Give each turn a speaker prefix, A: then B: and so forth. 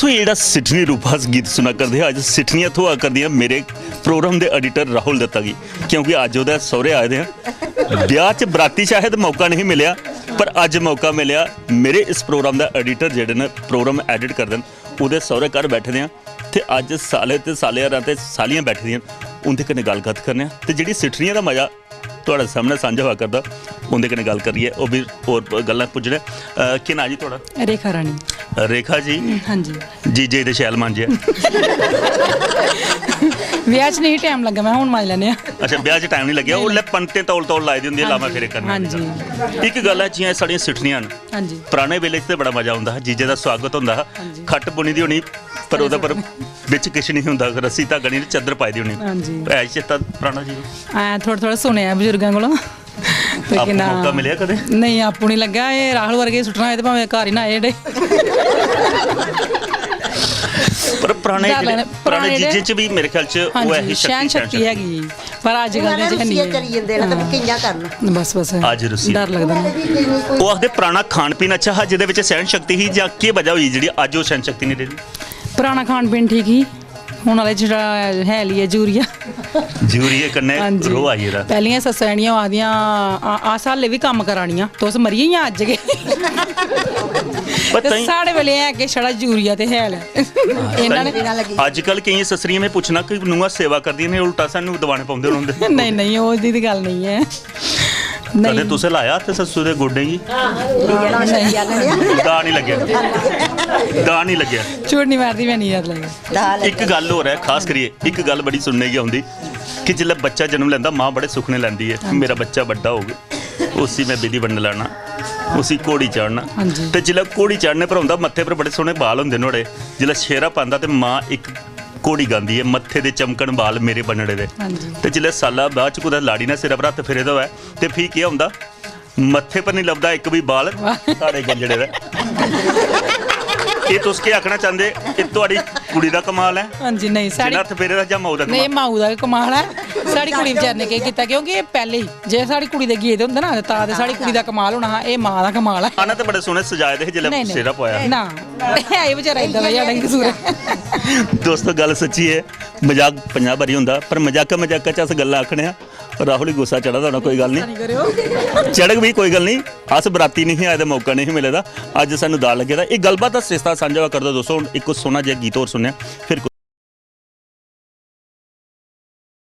A: दोस्तों ये सिडनी रूपास गीत सुना करते अज सिडनियां थोआ कर दियां मेरे प्रोग्राम के एडिटर राहुल दत्ता जी, क्योंकि अज वो सौरे आए हैं ब्याह च बराती शायद मौका नहीं मिलया, पर अज मौका मिलया मेरे इस प्रोग्राम का एडिटर जेडे ने प्रोग्राम एडिट कर देन वो सौरे घर बैठे हैं तो अज साले ते सालियां ते सालियां बैठी दियां उनके कन्नै गलबात करने ते जिहड़ी सिडनियां का मज़ा तुहाडे सामने सांझा हुआ करदा उनके कन्नै गल करिए वो भी होर गल्लां पुछने। कि ना जी थोड़ा?
B: रेखा रानी।
A: रेखा जी?
B: हाँ जी।
A: जीजे दे शैल मांजे
B: ब्याह च नहीं टाइम लगा, मैं हुण मांज लैने।
A: अच्छा ब्याह च टाइम नहीं लग्या, ओल्ले पंते तौल तौल लाई दी हुंदी है लामा फेरे करने।
B: हाँ जी।
A: एक गल है जियां साड़ियां सिडनियां न,
B: हाँ जी,
A: पुराने वेले च बड़ा मजा आउंदा, जीजे दा स्वागत हुंदा, खट बुनी दी होनी पर ओहदा पर बिच किश नहीं हुंदा, रस्सी धागा नहीं चादर पाई दी होनी।
B: हाँ जी।
A: है चेता पुराना जी?
B: थोड़ा थोड़ा सुनिया बजुर्गों कोलों।
A: आपको मौका मिलिया कदे?
B: नहीं, आपू नहीं लगा, ये राहुल वर्गे सुटना है तो भावें घर ही ना आए।
A: पर पुराने जीजे च भी मेरे ख्याल च वो है
B: शैन शक्ति हैगी, पर अजकल दे च नहीं है। बस बस
A: आज रुसी
B: डर लगदा ना।
A: वो आखदे पुराना खान पीन अच्छा हा जिहदे विच सहन शक्ति ही, जां की वजह होई जिहड़ी अज वो सहन शक्ति नहीं रही?
B: पुराना खान पीन ठीक ही, हुण वाले जेह्ड़ा है ली है यूरिया
A: कन्नै रोह आई गेदा।
B: पैह्लियां सस्सां जेह्ड़ियां आखदियां अस हाले बी कम्म करानियां, तुस मरी गेइयां अज्ज गै। साढ़े वेले है कि छड़ा यूरिया ते हैल इन्हां ने।
A: अजकल केईं ससरियां में पुछना कि नूंहां सेवा करदियां ने उल्टा सानूं दवाने पाउंदे रौंह्दे।
B: नहीं नहीं, ओह दी गल नहीं है।
A: कदे तुसें लाया ते सस्सू दे गोड्डें गी? दा नहीं लग्गेआ, दा नहीं लग्गेआ।
B: झूठ नहीं मारदी, मैं नहीं याद लगा।
A: एक गल होर है खास करिए, एक गल बड़ी सुनने गी आउंदी कि जिसलै बच्चा जन्म लैंदा माँ बड़े सुखने लैंदी है, मेरा बच्चा बड्डा होग उसी मैं विधि बंड लाना, उसी घोड़ी चढ़ना, ते जिसलै घोड़ी चढ़ने पर आउंदा मत्थे पर बड़े सोहने बाल होंदे नुहाड़े, जिसलै शेरा पांदा ते माँ एक घोड़ी गांदी है मत्थे दे चमकन बाल मेरे बनड़े दे, ते जिसलै साला बाद च कुदै लाड़ी ने सिरा पर हत्थ फेरे दा होऐ ते फ्ही केह् होंदा मत्थे पर नहीं लभदा एक भी बाल साढ़े गंजड़े दा। ये तुस क्या आखना चाहते? ये तुहाड़ी कुड़ी दा कमाल है?
B: हाँ जी। नहीं साड़ी
A: हत्थ फेरे दा जां माऊ दा?
B: नहीं, माऊ दा कमाल है। साड़ी कुड़ी बेचारे ने केह् कीता, क्योंकि पहले ही जे साड़ी कुड़ी दे गेदे होंदे ना तां ते साड़ी कुड़ी दा कमाल होना हा, एह् मां दा कमाल है।
A: आना ते बड़े सोहने सजाए दे हे जिसलै सेरा पोया
B: ना, है बेचारा इदां दा जाड़ा कसूर है।
A: दोस्तों गल सच्ची है, मजाक 50 बारी होंदा, पर मजाका च अस गल्लां आखने आ। राहुल ही गुस्सा चढ़ा होना, कोई गल नहीं, चढ़ग भी कोई गल नहीं, अस बराती नहीं आए, मौका नहीं मिले, अज सानू दाल लगे। एक गलबात का रिश्ता सांझा कर दो दोस्तों। एक सोहना जिहा गीत होर सुनया फिर